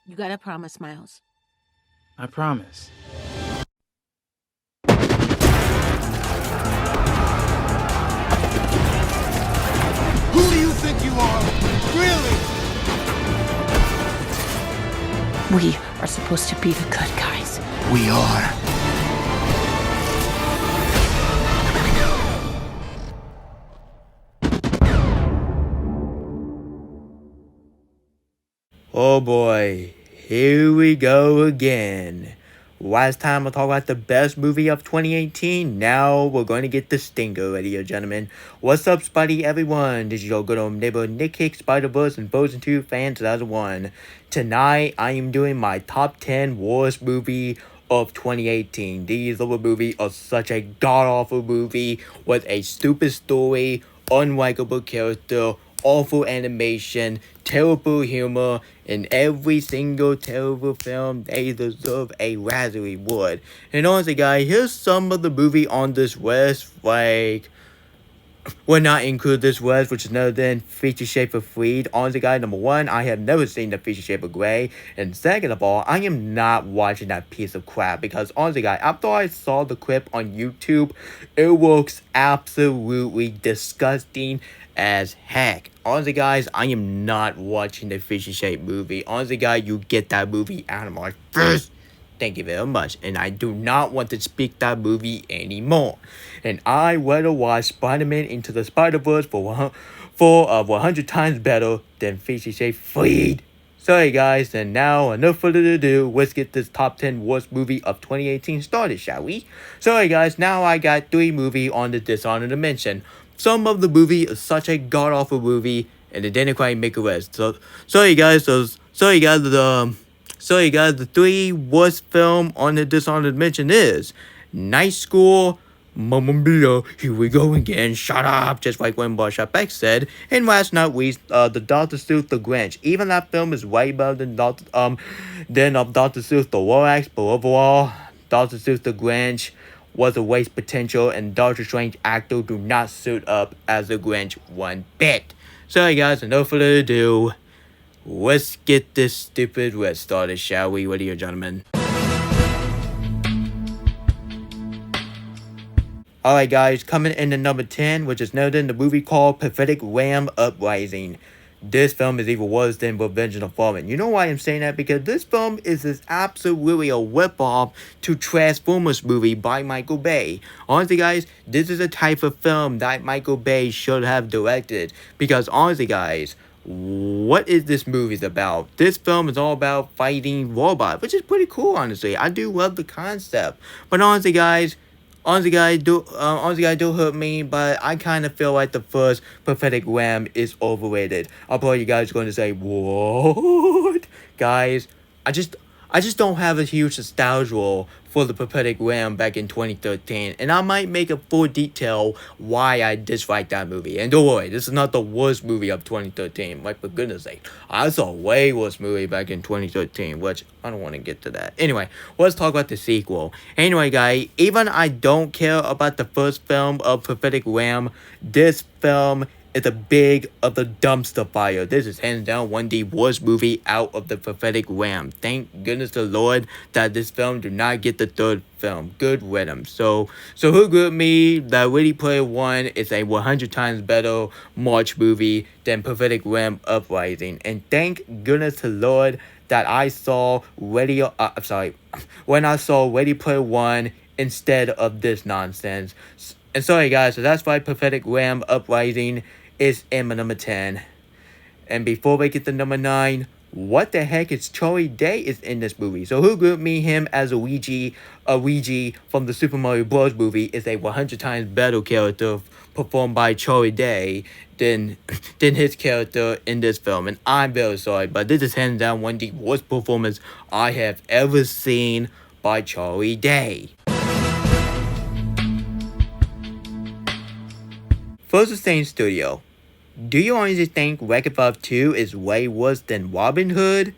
You gotta promise, Miles. I promise. Who do you think you are? Really? We are supposed to be the good guys. We are. Oh boy, here we go again. Last time I talked about the best movie of 2018. Now we're going to get the stinger, ladies and gentlemen. What's up, Spidey everyone? This is your good old neighbor Nick Hicks, Spider-Verse and Frozen 2 fan 2001. Tonight I am doing my top 10 worst movie of 2018. These little movies are such a god-awful movie with a stupid story, unlikable character, awful animation, terrible humor, in every single terrible film, they deserve a Razzie Award. And honestly, guys, here's some of the movie on this list. Like, will not include this list, which is no than Fifty Shades of Freed. Honestly, guys, number one, I have never seen the Fifty Shades of Grey. And second of all, I am not watching that piece of crap because honestly, guys, after I saw the clip on YouTube, it looks absolutely disgusting as heck. Honestly, guys, I am not watching the Fifty Shades movie. Honestly, guys, you get that movie out of my face. Thank you very much. And I do not want to speak that movie anymore. And I rather watch Spider-Man Into the Spider-Verse for 100 times better than Fifty Shades Freed. Sorry guys, and now enough further ado, let's get this top 10 worst movie of 2018 started, shall we? Sorry guys, now I got 3 movies on the Dishonored to mention. Some of the movie is such a god-awful movie, and it didn't quite make a list. So, sorry guys, the 3 worst film on the Dishonored mention is Night School, Mamma Mia, here we go again, shut up, just like when Barshop Beck said, and last not least, the Dr. Seuss The Grinch. Even that film is way better than Dr. Seuss The Lorax, but overall, Dr. Seuss The Grinch was a waste potential, and Doctor Strange actor do not suit up as the Grinch one bit. Sorry guys, and no further ado, let's get this stupid list started, shall we, ladies and gentlemen? Alright guys, coming in at number 10, which is noted, the movie called Pathetic Ram Uprising. This film is even worse than Revenge of the Fallen. You know why I'm saying that? Because this film is absolutely a whip-off to Transformers movie by Michael Bay. Honestly guys, this is a type of film that Michael Bay should have directed. Because honestly guys, what is this movie about? This film is all about fighting robots, which is pretty cool, honestly. I do love the concept. But honestly guys, do hurt me, but I kind of feel like the first Pathetic Ram is overrated. I'll probably you guys going to say, what? Guys, I just don't have a huge nostalgia for the Pathetic Ram back in 2013, and I might make a full detail why I dislike that movie. And don't worry, this is not the worst movie of 2013. Like, for goodness sake, I saw a way worse movie back in 2013, which I don't want to get to that. Anyway, let's talk about the sequel. Anyway, guys, even I don't care about the first film of Pathetic Ram, this film is a big of the dumpster fire. This is hands down one of the worst movie out of the Pathetic Ram. Thank goodness the Lord that this film do not get the third film. Good rhythm. So who good me that Ready Player One is a 100 times better March movie than Pathetic Ram Uprising. And thank goodness the Lord that I saw when I saw Ready Player One instead of this nonsense. And sorry guys, so that's why Pathetic Ram Uprising is in my number 10. And before we get to number 9, what the heck is Charlie Day is in this movie? So who grouped me him as a Luigi from the Super Mario Bros. Movie is a 100 times better character performed by Charlie Day than his character in this film. And I'm very sorry, but this is hands down one of the worst performances I have ever seen by Charlie Day. First the same studio. Do you honestly think Wreck-It 2 is way worse than Robin Hood?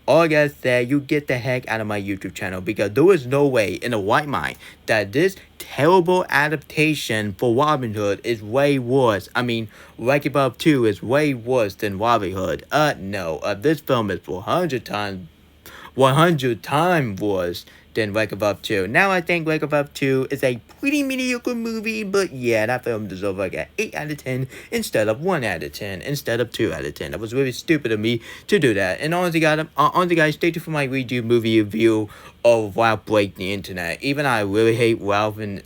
All I gotta say, you get the heck out of my YouTube channel because there is no way in a white mind that this terrible adaptation for Robin Hood is way worse. I mean, Wreck-It 2 is way worse than Robin Hood. No, this film is 400 times 100 times worse than Wreck of Up 2. Now I think Wreck of Up 2 is a pretty mediocre movie, but yeah, that film deserves like an 8 out of 10 instead of 1 out of 10 instead of 2 out of 10. That was really stupid of me to do that. And honestly, guys, stay tuned for my movie review of Ralph Break the Internet. Even I really hate Ralph and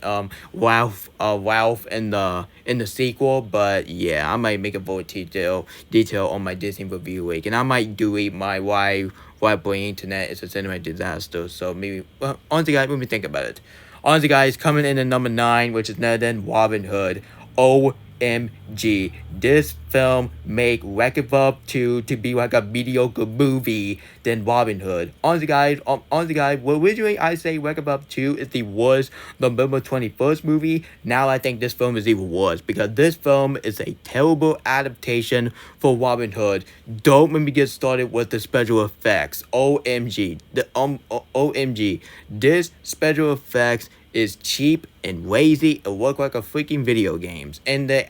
Ralph in the sequel, but yeah, I might make a full detail on my Disney review week, and I might delete my why Break Internet is a cinema disaster. So maybe, well, honestly, guys, let me think about it. Honestly, guys, coming in at number 9, which is none other than Robin Hood. OMG, this film make Wreck It Up 2 to be like a mediocre movie than Robin Hood. Honestly guys, well, originally I say Wreck It Up 2 is the worst November 21st movie. Now I think this film is even worse because this film is a terrible adaptation for Robin Hood. Don't let me get started with the special effects. OMG, OMG, this special effects is cheap and lazy. It look like a freaking video games. And the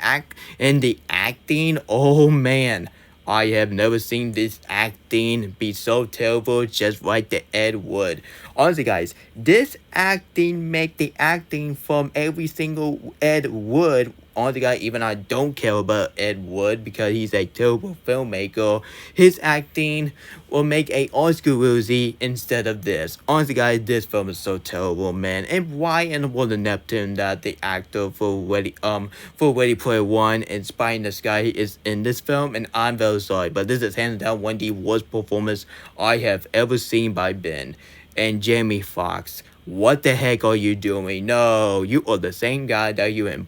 acting, oh man, I have never seen this acting be so terrible, just like the Ed Wood. Honestly, guys, this acting make the acting from every single Ed Wood. Honestly, guys, even I don't care about Ed Wood because he's a terrible filmmaker. His acting will make a Oscar worthy instead of this. Honestly, guys, this film is so terrible, man. And why in the world of Neptune that the actor for Ready Player One and Spy in the Sky is in this film? And I'm very sorry, but this is hands down one of the worst performance I have ever seen by Ben. And Jamie Foxx, what the heck are you doing? No, you are the same guy that you in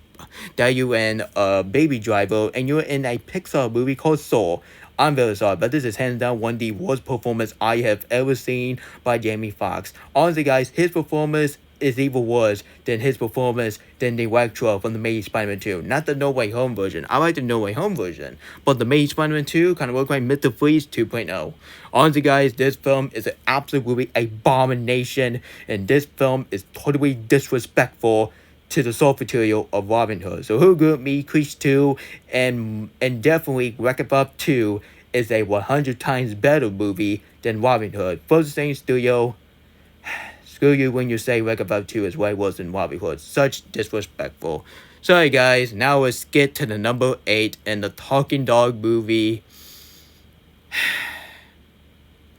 Baby Driver, and you're in a Pixar movie called Soul. I'm very sorry, but this is hands down one of the worst performance I have ever seen by Jamie Foxx. Honestly, guys, his performance is even worse than his performance than the Electro from the Amazing Spider-Man 2. Not the No Way Home version. I like the No Way Home version, but the Amazing Spider-Man 2 kind of look like Mr. Freeze 2.0. Honestly, guys, this film is an absolutely abomination, and this film is totally disrespectful to the source material of Robin Hood. So who good me, Crease 2, and definitely Wreck It Up 2 is a 100 times better movie than Robin Hood. First thing, studio, screw you when you say Wreck It Up 2 is way worse than Robin Hood. Such disrespectful. Sorry guys, now let's get to the number 8 and the Talking Dog movie.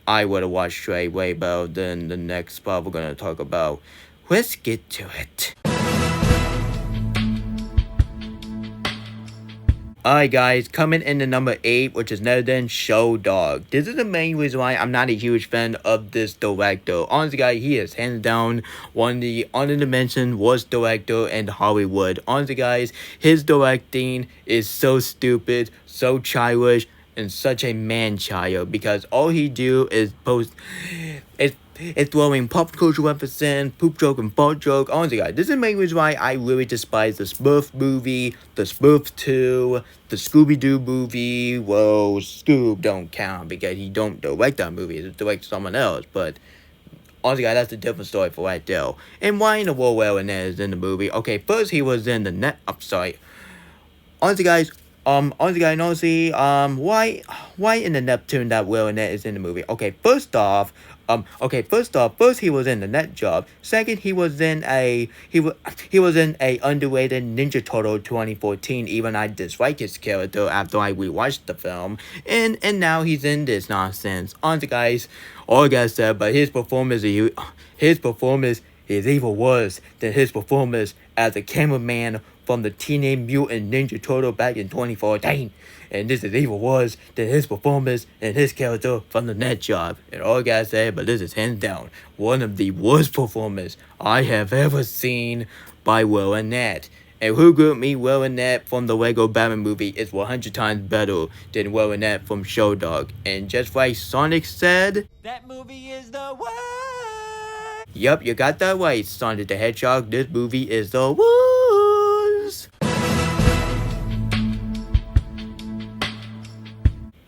I would have watched straight way better than the next part we're gonna talk about. Let's get to it. Alright guys, coming in at number 8, which is none other than Show Dog. This is the main reason why I'm not a huge fan of this director. Honestly guys, he is hands down one of the mentioned worst director in Hollywood. Honestly guys, his directing is so stupid, so childish, and such a man-child because all he do is it's throwing pop culture references, poop joke, and fart joke. Honestly, guys, this is the main reason why I really despise the Smurf movie, the Smurf 2, the Scooby-Doo movie. Well, Scoob don't count because he don't direct that movie. He directs someone else, but honestly, guys, that's a different story for right there. And why in the world Will Arnett is in the movie? Okay, first he was in the net. I'm sorry. Honestly, guys, why in the Neptune that Will Arnett is in the movie? First he was in the Net Job. Second, he was in a underrated Ninja Turtle 2014. Even I dislike his character after I rewatched the film, and now he's in this nonsense. Honestly, guys, all I gotta say, but his performance is even worse than his performance as a cameraman from the Teenage Mutant Ninja Turtle back in 2014. And this is even worse than his performance and his character from the Net Job. And all I gotta say, but this is hands down one of the worst performances I have ever seen by Will Arnett. And who good me, Will Arnett from the Lego Batman movie is 100 times better than Will Arnett from Show Dog. And just like Sonic said, that movie is the worst. Yup, you got that right, Sonic the Hedgehog. This movie is the worst.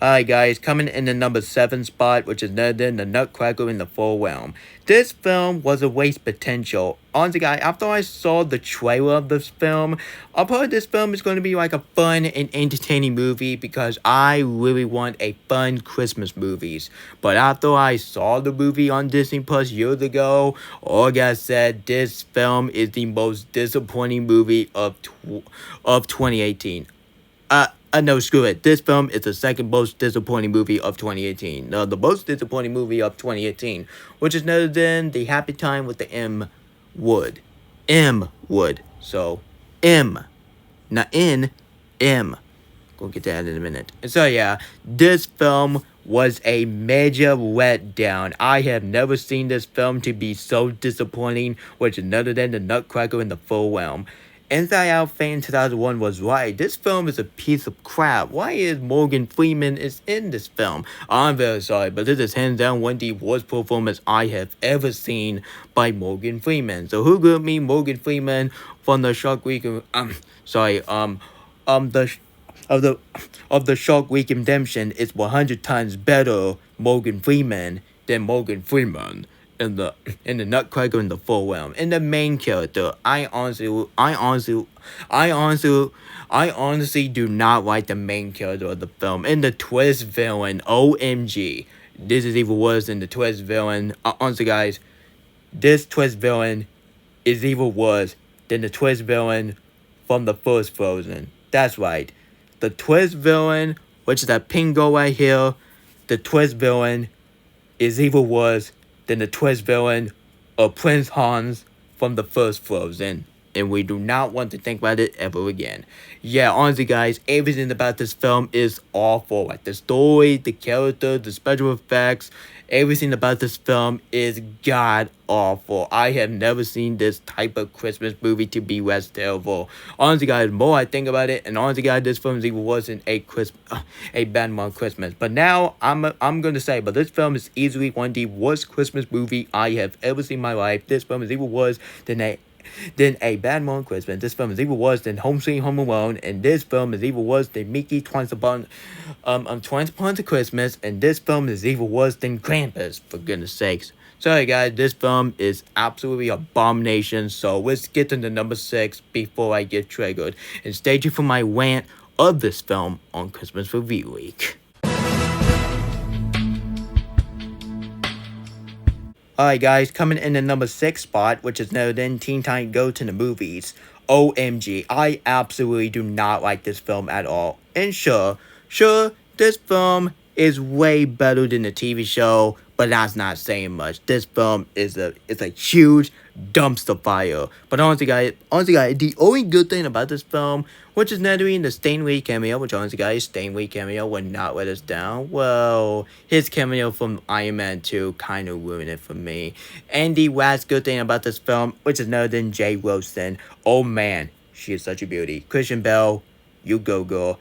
Alright guys, coming in the number 7 spot, which is none other than The Nutcracker in the Full Realm. This film was a waste potential. Honestly guys, after I saw the trailer of this film, I thought this film is going to be like a fun and entertaining movie because I really want a fun Christmas movies. But after I saw the movie on Disney Plus years ago, all I gotta said, this film is the most disappointing movie of 2018. No, screw it. This film is the second most disappointing movie of 2018. No, the most disappointing movie of 2018, which is none other than The Happy Time with the M Wood. M Wood. So, M. Not N, M. Go get that in a minute. So, yeah, this film was a major letdown. I have never seen this film to be so disappointing, which is none other than The Nutcracker in the Full Realm. Inside Out Fan 2001 was right. This film is a piece of crap. Why is Morgan Freeman is in this film? I'm very sorry, but this is hands down one of the worst performance I have ever seen by Morgan Freeman. So who could me Morgan Freeman from the Shark Week? The Shark Week Redemption is 100 times better Morgan Freeman than Morgan Freeman in the Nutcracker in the Full Realm. In the main character, I honestly do not like the main character of the film. In the twist villain, OMG, this is even worse than the twist villain. Honestly, guys, this twist villain is even worse than the twist villain from the first Frozen. That's right, the twist villain, which is that pink girl right here. The twist villain is even worse than the twist villain of Prince Hans from the first Frozen. And we do not want to think about it ever again. Yeah, honestly guys, everything about this film is awful. Like the story, the character, the special effects, everything about this film is god awful. I have never seen this type of Christmas movie to be less terrible. Honestly guys, the more I think about it, and honestly guys, this film is even worse than a Batman Christmas. But now I'm gonna say, but this film is easily one of the worst Christmas movie I have ever seen in my life. This film is even worse than a Batman Christmas. This film is even worse than Home Sweet Home Alone, and this film is even worse than Mickey Twice Upon a Christmas, and this film is even worse than Krampus, for goodness sakes. Sorry guys, this film is absolutely abomination, so let's get to the number 6 before I get triggered, and stay tuned for my rant of this film on Christmas Review Week. Alright guys, coming in the number 6 spot, which is no then Teen Titans Go to the Movies. OMG, I absolutely do not like this film at all. And sure, this film is way better than the TV show, but that's not saying much. This film is a huge dumpster fire. But honestly guys, the only good thing about this film, which is not doing the Stanley cameo, which honestly guys, Stanley cameo would not let us down. Well, his cameo from Iron Man 2 kind of ruined it for me. And the last good thing about this film, which is no other than Jay Wilson. Oh man, she is such a beauty. Christian Bale, you go girl.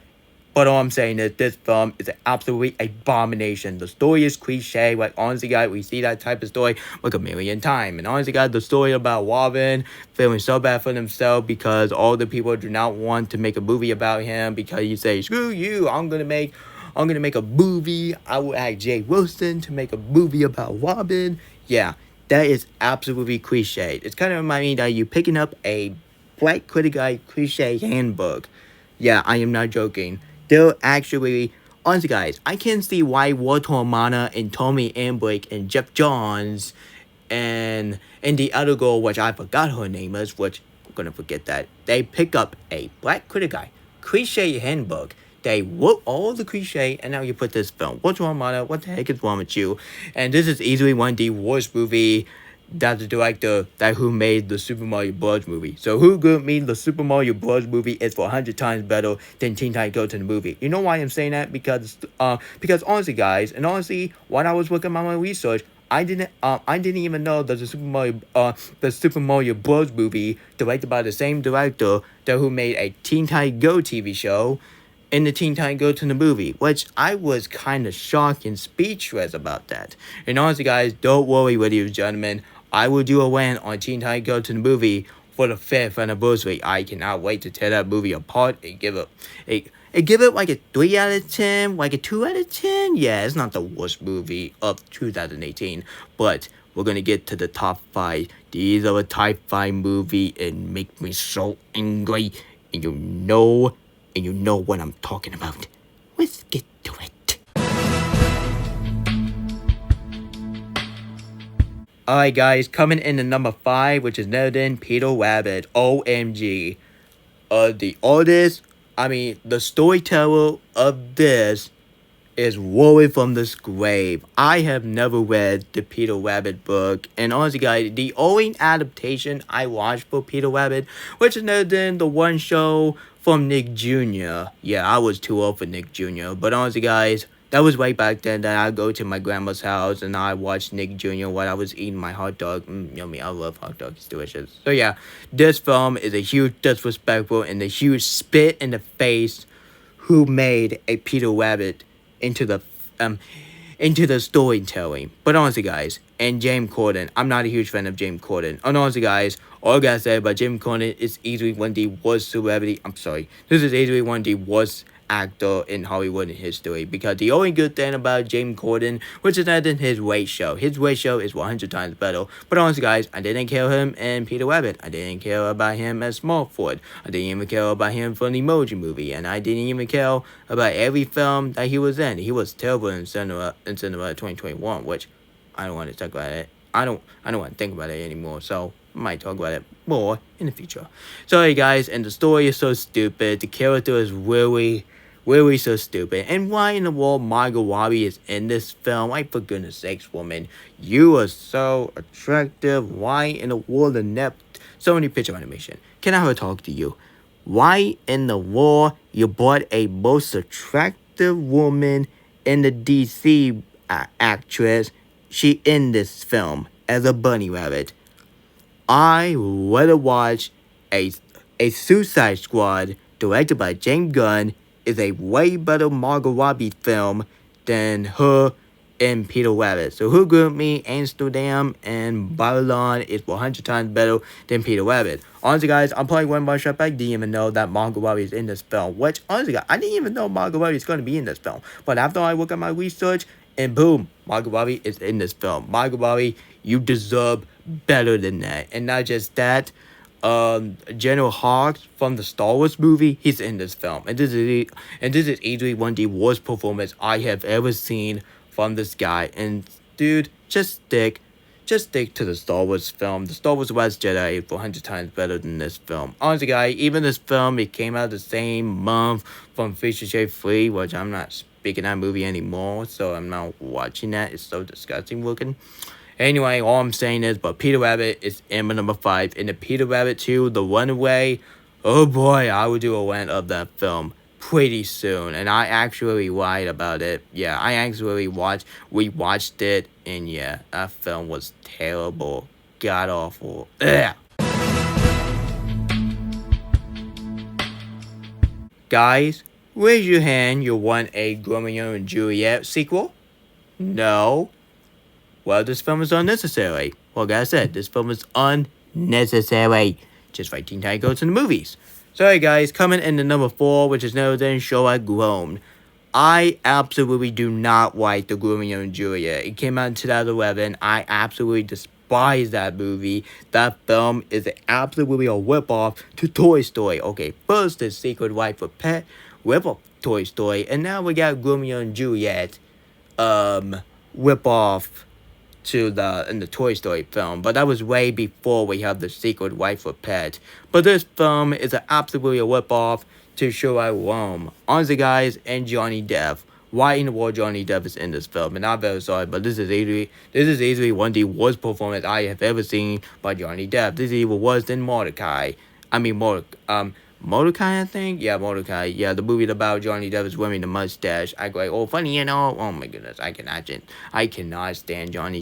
But all I'm saying is this film is an absolute abomination. The story is cliche. Like, honestly, guys, we see that type of story like a million times. And honestly, guys, the story about Robin feeling so bad for himself because all the people do not want to make a movie about him because you say, screw you, I'm gonna make a movie. I will ask Jay Wilson to make a movie about Robin. Yeah, that is absolutely cliche. It's kind of reminding me that you're picking up a Black Critic Guy cliche handbook. Yeah, I am not joking. They're actually, honestly guys, I can see why Walter Romana and Tommy Emmerich and Jeff Johns and the other girl, which I forgot her name is, which I'm gonna forget that. They pick up a Black Critic Guy cliche handbook. They wrote all the cliche, and now you put this film. Walter Romana, what the heck is wrong with you? And this is easily one of the worst movie that the director who made the Super Mario Bros. Movie. So who could mean the Super Mario Bros. Movie is for 100 times better than Teen Titans Go to the Movie? You know why I'm saying that? Because honestly guys, and honestly, when I was working on my research, I didn't even know that the Super Mario Bros. Movie, directed by the same director who made a Teen Titans Go TV show, in the Teen Titans Go to the Movie, which I was kind of shocked and speechless about that. And honestly guys, don't worry, ladies and gentlemen, I will do a rant on Teen Titans Go to the Movie for the 5th anniversary. I cannot wait to tear that movie apart and give I give it like a 3 out of 10, like a 2 out of 10. Yeah, it's not the worst movie of 2018, but we're gonna get to the top 5. These are the top 5 movie and make me so angry, and you know what I'm talking about. Let's get to it. Alright guys, coming in at number 5, which is none other than Peter Rabbit. OMG. The storyteller of this is rolling from this grave. I have never read the Peter Rabbit book, and honestly guys, the only adaptation I watched for Peter Rabbit, which is none other than the one show from Nick Jr. Yeah, I was too old for Nick Jr., but honestly guys, that was way back then that I go to my grandma's house and I watched Nick Jr. while I was eating my hot dog. Yummy, I love hot dogs, it's delicious. So yeah, this film is a huge disrespectful and a huge spit in the face who made a Peter Rabbit into the storytelling. But honestly guys, and James Corden, I'm not a huge fan of James Corden. And honestly guys, all I gotta say about James Corden is easily one of the worst celebrity. This is easily one of the worst actor in Hollywood in history, because the only good thing about James Corden, which is not in his ratio. His ratio is 100 times better. But honestly guys, I didn't care him in Peter Rabbit. I didn't care about him as Smallfoot. I didn't even care about him from the Emoji Movie, and I didn't even care about every film that he was in. He was terrible in cinema 2021, which I don't want to talk about it. I don't want to think about it anymore, so I might talk about it more in the future. Sorry guys, and the story is so stupid. The character is really so stupid. And why in the world Margot Robbie is in this film? Like, for goodness sakes, woman, you are so attractive. Why in the world so many picture animation? Can I have a talk to you? Why in the world you bought a most attractive woman in the DC actress? She in this film as a bunny rabbit. I rather watch a Suicide Squad directed by James Gunn is a way better Margot Robbie film than her and Peter Rabbit. So Who Grew Me, Amsterdam, and Babylon is 100 times better than Peter Rabbit. Honestly guys, I'm probably one more shot back. Didn't even know that Margot Robbie is in this film. Which, honestly guys, I didn't even know Margot Robbie is going to be in this film. But after I look at my research, and boom, Margot Robbie is in this film. Margot Robbie, you deserve better than that. And not just that, General Hawks from the Star Wars movie, he's in this film. And this is easily one of the worst performances I have ever seen from this guy. And dude, just stick to the Star Wars film. The Star Wars Last Jedi is 400 times better than this film. Honestly guys, even this film, it came out the same month from Fifty Shades Freed, which I'm not speaking that movie anymore, so I'm not watching that. It's so disgusting looking. Anyway, all I'm saying is, but Peter Rabbit is in my number 5. And the Peter Rabbit 2, The Runaway, oh boy, I will do a rant of that film pretty soon. And I actually lied about it. Yeah, I actually rewatched it, and yeah, that film was terrible. God awful. Ugh. Guys, raise your hand, you want a Romeo and Juliet sequel? No? Well, this film is unnecessary. Like I said, this film is unnecessary. Just like Teen Titans in the movies. Sorry guys, coming in the number 4, which is no other than Sherlock Grown. I absolutely do not like the Romeo and Juliet. It came out in 2011. I absolutely despise that movie. That film is absolutely a ripoff to Toy Story. Okay, first the Secret Life of Pet, ripoff Toy Story, and now we got Romeo and Juliet, ripoff in the Toy Story film, but that was way before we have the Secret Life of Pet. But this film is absolutely a ripoff to Sherlock Holmes. Honestly guys, and Johnny Depp. Why in the world Johnny Depp is in this film? And I'm very sorry, but this is easily one of the worst performances I have ever seen by Johnny Depp. This is even worse than Mordecai. Mordecai, I think? Yeah, Mordecai. Yeah, the movie about Johnny Depp is wearing the mustache. I go, oh, funny, you know? Oh, my goodness. I cannot stand Johnny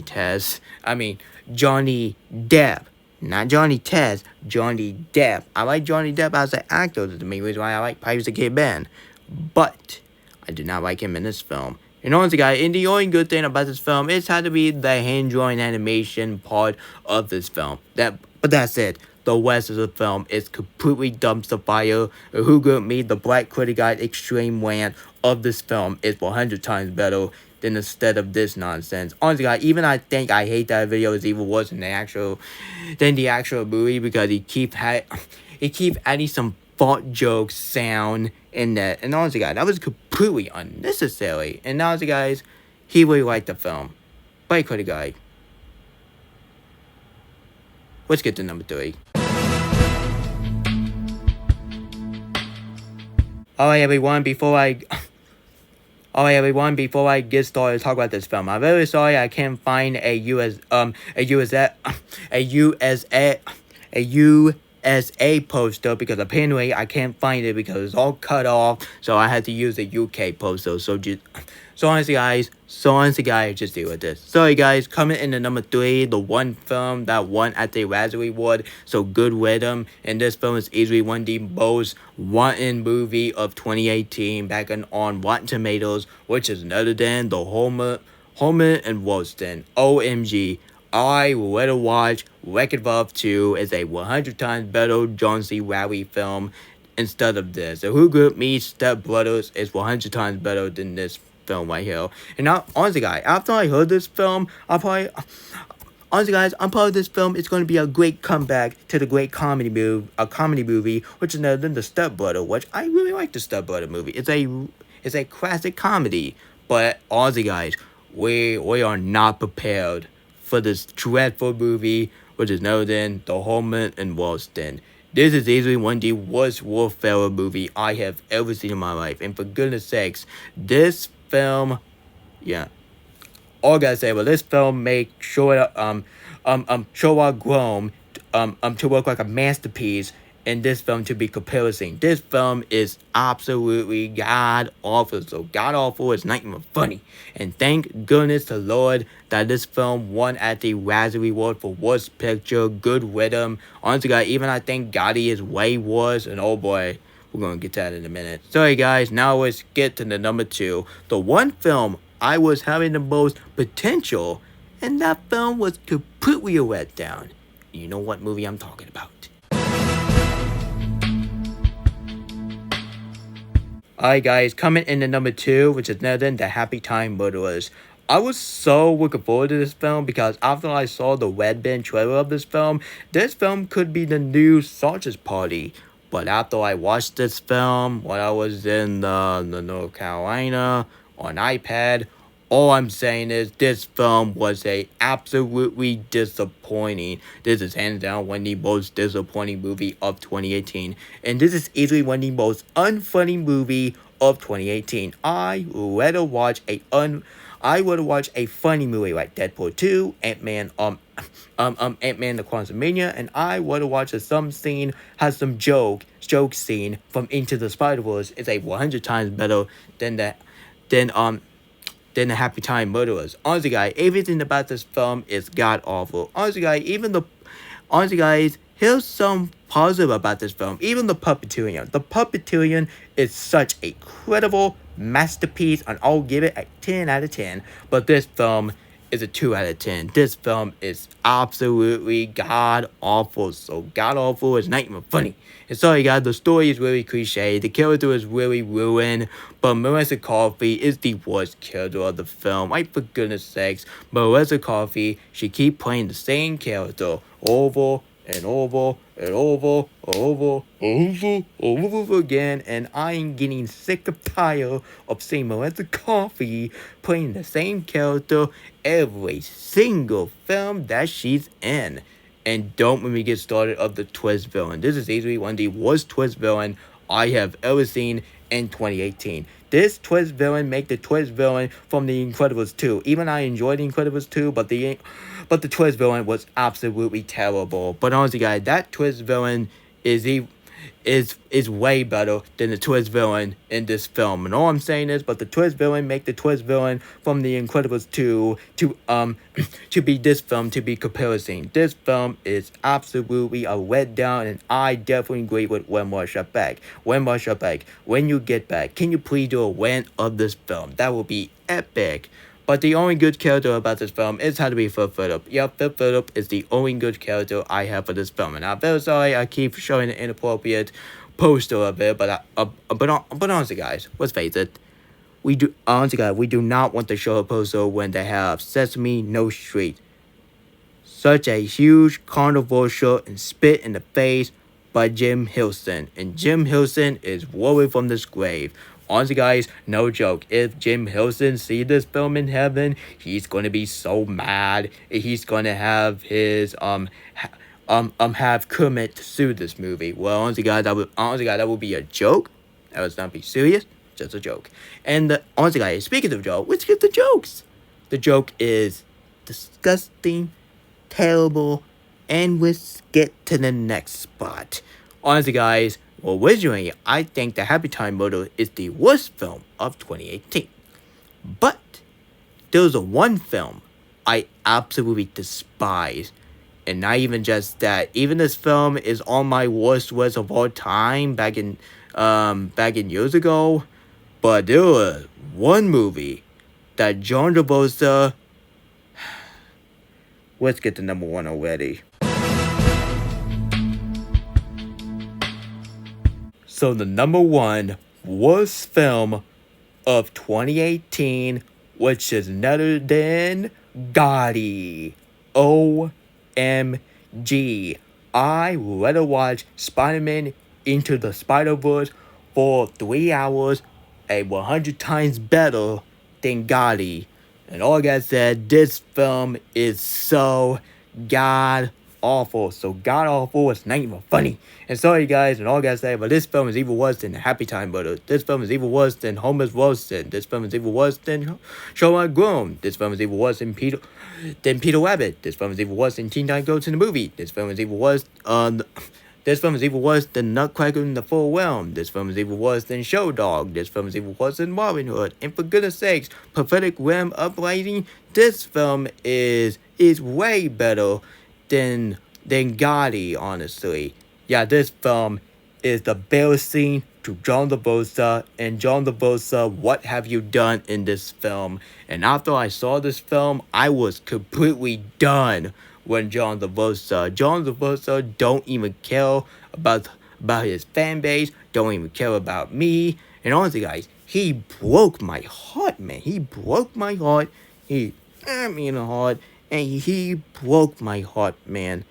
Depp. Not Johnny Test. Johnny Depp. I like Johnny Depp as an actor. That's the main reason why I like Pirates of the Caribbean. But I do not like him in this film. And honestly, guys, and the only good thing about this film is had to be the hand-drawn animation part of this film. But that's it. the rest of the film is completely dumpster fire. Who Got Me, the Black Critic Guide extreme rant of this film is 100 times better than instead of this nonsense. Honestly, guys, even I think I hate that video is even worse than the actual movie because he keep adding some fart joke sound in that. And honestly, guys, that was completely unnecessary. And honestly, guys, he really liked the film. Black Critic Guide. Let's get to number 3. Alright everyone, before I get started to talk about this film, I'm very sorry I can't find a USA poster because apparently I can't find it because it's all cut off, so I had to use the UK poster. So honestly guys, just deal with this. Sorry guys, coming in at number 3, the one film that won at the Razzie Award, so Good Rhythm. And this film is easily one of the most rotten movie of 2018 back on Rotten Tomatoes, which is none other than the Homer and Wollstone. OMG. I would rather watch Wreck-It Ralph 2 as a 100 times better John C. Reilly film instead of this. So Who Got Me, Step Brothers is 100 times better than this film right here. And now, honestly guys, after I heard this film, I'm probably this film is going to be a great comeback to the great comedy movie, which is another than the Step Brother, which I really like the Step Brother movie. It's a classic comedy, but honestly guys, we are not prepared for this dreadful movie, which is known than The Homer and Wollstone. This is easily one of the worst warfare movie I have ever seen in my life. And for goodness sakes, this film, all I gotta say, well, this film make sure Showa Grown to work like a masterpiece, and this film to be comparison. This film is absolutely god awful. So god awful is not even funny. And thank goodness to Lord that this film won at the Razzie Award for Worst Picture. Good Rhythm. Honestly, guys, even I think Gotti is way worse. And oh boy, we're gonna get to that in a minute. Sorry guys, now let's get to the number 2. The one film I was having the most potential, and that film was completely a letdown. You know what movie I'm talking about. Alright guys, coming in at number 2, which is none than The Happy Time Murderers. I was so looking forward to this film because after I saw the Red Bin trailer of this film could be the new Sausage Party. But after I watched this film when I was in the North Carolina on iPad, all I'm saying is this film was a absolutely disappointing. This is hands down one of the most disappointing movie of 2018. And this is easily one of the most unfunny movie of 2018. I would rather watch a funny movie like Deadpool 2, Ant-Man the Quantumania, and I would watch some scene has some joke scene from Into the Spider-Verse is a 100 times better than the Happy Time Murderers. Honestly, guys, everything about this film is god awful. Honestly, guys, here's some positive about this film. Even the Puppeteering. The Puppeteering is such a credible masterpiece, and I'll give it a 10 out of 10. But this film is a 2 out of 10. This film is absolutely god awful. So god awful is not even funny. And sorry guys, the story is really cliche. The character is really ruined. But Melissa Coffee is the worst character of the film. Like, for goodness sakes, Melissa Coffee, she keep playing the same character over and over again, and I am getting sick of tired of seeing Melissa Coffee playing the same character every single film that she's in. And don't let me get started of the twist villain. This is easily one of the worst twist villain I have ever seen in 2018. This twist villain make the twist villain from The Incredibles 2. Even I enjoyed The Incredibles 2, but the twist villain was absolutely terrible. But honestly, guys, that twist villain is way better than the twist villain in this film. And all I'm saying is, but the twist villain make the twist villain from The Incredibles 2 to be this film, to be comparison. This film is absolutely a letdown, and I definitely agree with When Beck. When you get back, can you please do a rant of this film? That will be epic. But the only good character about this film is had to be Phil Phillip. Yeah, Phil Phillip is the only good character I have for this film. And I'm very sorry I keep showing an inappropriate poster of it, but honestly, guys, let's face it. We do not want to show a poster when they have Sesame No Street. Such a huge, controversial, and spit in the face by Jim Henson. And Jim Henson is rolling from this grave. Honestly, guys, no joke. If Jim Henson see this film in heaven, he's gonna be so mad. He's gonna have his have Kermit sue this movie. Well, honestly, guys, that would be a joke. That would not be serious. Just a joke. And honestly, guys, speaking of joke, let's get the jokes. The joke is disgusting, terrible, and let's get to the next spot. Honestly, guys, well, originally, I think The Happy Time Murder is the worst film of 2018. But there's a one film I absolutely despise. And not even just that. Even this film is on my worst list of all time back in years ago. But there was one movie that John Travolta. Let's get to number one already. So the number one worst film of 2018, which is none other than Gotti. OMG. I rather watch Spider-Man Into the Spider-Verse for 3 hours, 100 times better than Gotti. And all I gotta say, this film is so god awful. So god awful, it's not even funny. And sorry guys, and all I gotta say, but this film is even worse than Happy Time Murder. This film is even worse than Home is Roasted. This film is even worse than Show I Grown. This film is even worse than Peter Rabbit. This film is even worse than Teen Titans Go to the Movie. This film is even worse This film is even worse than Nutcracker in the Full Realm. This film is even worse than Show Dog. This film is even worse than Robin Hood. And for goodness sakes, Pathetic Ram Uprising, this film is way better than Gotti, honestly. Yeah, this film is the embarrassing to John Travolta. And John Travolta, what have you done in this film? And after I saw this film, I was completely done when John Travolta don't even care about his fan base, don't even care about me. And honestly, guys, he broke my heart, man. He broke my heart. He stabbed me in the heart, and he broke my heart, man.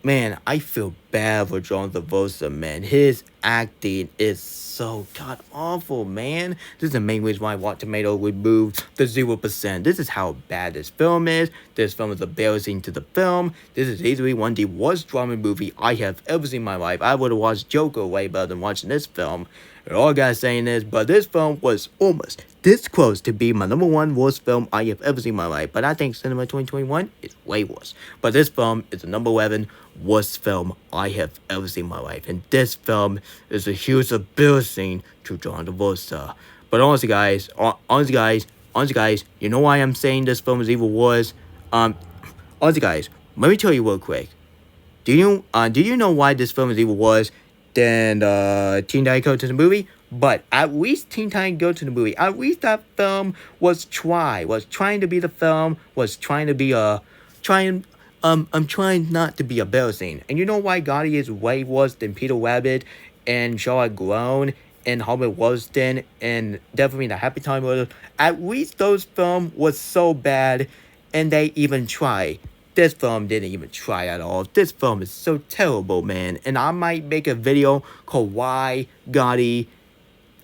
Man, I feel bad for John Travolta, man. His acting is so god-awful, man. This is the main reason why Rotten Tomatoes removed the 0%. This is how bad this film is. This film is embarrassing to the film. This is easily one of the worst drama movie I have ever seen in my life. I would have watched Joker way better than watching this film. And all I gotta say is, but this film was almost this close to be my number one worst film I have ever seen in my life. But I think Cinema 2021 is way worse. But this film is the number 11 worst film I have ever seen in my life. And this film is a huge embarrassing to John Travolta. But honestly guys, you know why I'm saying this film is even worse? Honestly guys, let me tell you real quick. Do you know why this film is even worse than Teen Titans Go to the Movie? But at least Teen Titans Go to the Movie, at least that film was trying to be the film, was trying to be I'm trying not to be embarrassing. And you know why Gotti is way worse than Peter Rabbit and Shall I Grown and Hollywood Wollstone and definitely The Happy Time Murder? At least those films was so bad and they even tried. This film didn't even try at all. This film is so terrible, man. And I might make a video called Why Gotti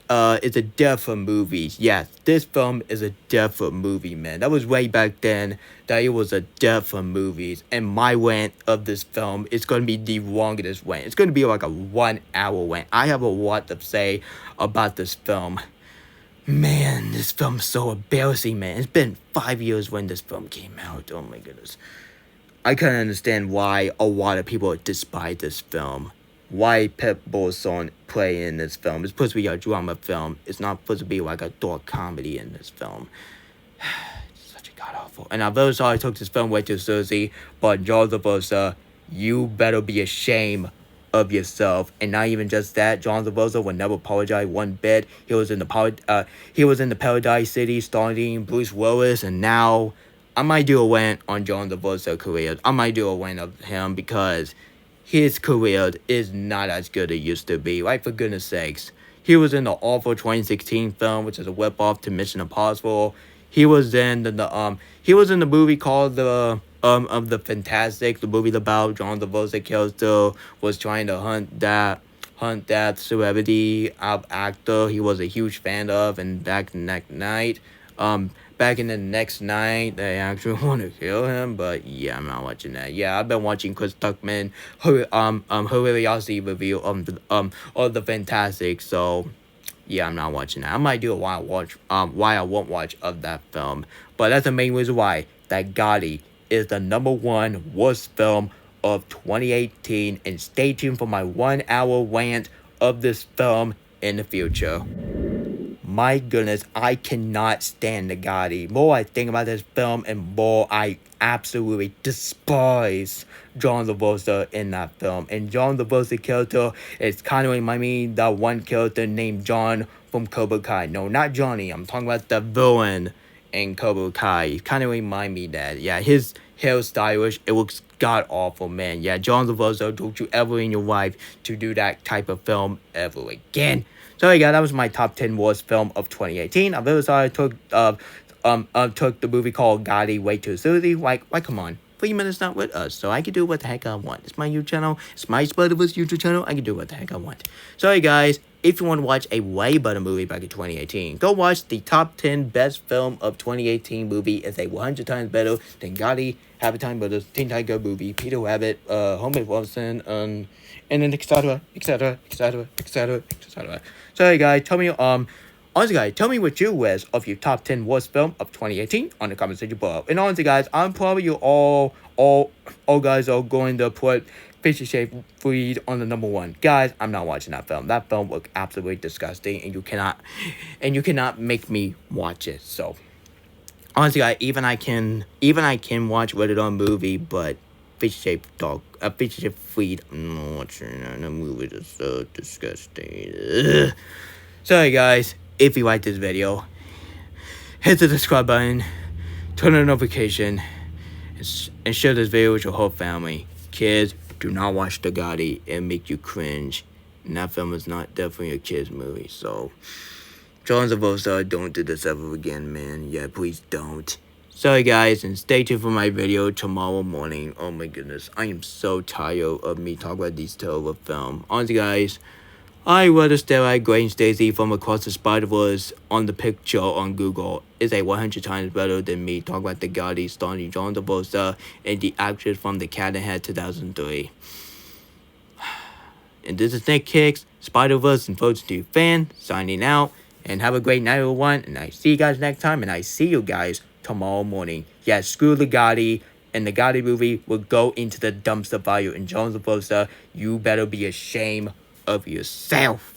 is a death for movies. Yes, this film is a death for movie, man. That was way back then that it was a death for movies. And my rant of this film is going to be the longest rant. It's going to be like a 1 hour rant. I have a lot to say about this film. Man, this film's so embarrassing, man. It's been 5 years when this film came out. Oh my goodness. I can't understand why a lot of people despise this film. Why Pep Bolson play in this film? It's supposed to be a drama film. It's not supposed to be like a dark comedy in this film. It's such a god-awful. And I'm very sorry I took this film way too seriously, but John Travolta, you better be ashamed of yourself. And not even just that, John Travolta would never apologize one bit. He was in the Paradise City starring Bruce Willis, and now I might do a rant on John Travolta's career. I might do a rant of him because his career is not as good as it used to be. Like, for goodness sakes. He was in the awful 2016 film, which is a whip-off to Mission Impossible. He was in the movie called the Fantastic, the movie about John Travolta character was trying to hunt that celebrity actor he was a huge fan of, and back in the next night they actually want to kill him. But yeah, I'm not watching that. Yeah, I've been watching Chris Tuckman Hilariosity review of the Fantastic, so yeah, I'm not watching that. I might do a why I won't watch of that film. But that's the main reason why that Gotti is the #1 worst film of 2018. And stay tuned for my 1-hour rant of this film in the future. My goodness, I cannot stand the Gotti. More I think about this film, and more I absolutely despise John Travolta in that film. And John Travolta's character is kind of reminding me of that one character named John from Cobra Kai. No, not Johnny. I'm talking about the villain in Cobra Kai. He kind of remind me that. Yeah, his hair stylish. It looks god awful, man. Yeah, John Travolta, don't you ever in your life to do that type of film ever again. So yeah, that was my top 10 worst film of 2018. I'm very sorry I took the movie called Gotti way too seriously. Like, come on. 3 minutes not with us, so I can do what the heck I want. It's my YouTube channel. It's my Spider-Verse YouTube channel. I can do what the heck I want. Sorry, guys. If you want to watch a way better movie back in 2018, go watch the top 10 best film of 2018 movie. It's a 100 times better than Gotti, Happy Time Brothers, Teen Tiger Movie, Peter Rabbit, Homemade Watson, and then etc. Sorry, guys. Tell me, honestly, guys, tell me what you was of your top 10 worst film of 2018 on the comment section below. And honestly, guys, I'm probably all guys are going to put Fishy Shape Freed on the #1. Guys, I'm not watching that film. That film looked absolutely disgusting, and you cannot make me watch it. So, honestly, guys, even I can watch Rated R movie, but Fishy Shape Freed, I'm not watching that. The movie is so disgusting. Ugh. Sorry, guys. If you like this video, hit the subscribe button, turn on notification, and share this video with your whole family. Kids, do not watch the Gotti. It make you cringe. And that film is not definitely a kids movie. So, John Travolta, don't do this ever again, man. Yeah, please don't. Sorry, guys, and stay tuned for my video tomorrow morning. Oh my goodness, I am so tired of me talking about these terrible films. Honestly, guys, I rather stare at Gwen Stacy from Across the Spider-Verse on the picture on Google is a 100 times better than me talking about the Gotti starring John Travolta and the actress from The Cat in the Hat 2003. And this is Nick Kicks, Spider-Verse and Frozen 2 fan, signing out. And have a great night, everyone. And I see you guys next time. And I see you guys tomorrow morning. Yeah, screw the Gotti. And the Gotti movie will go into the dumpster fire. And John Travolta, you better be ashamed of yourself.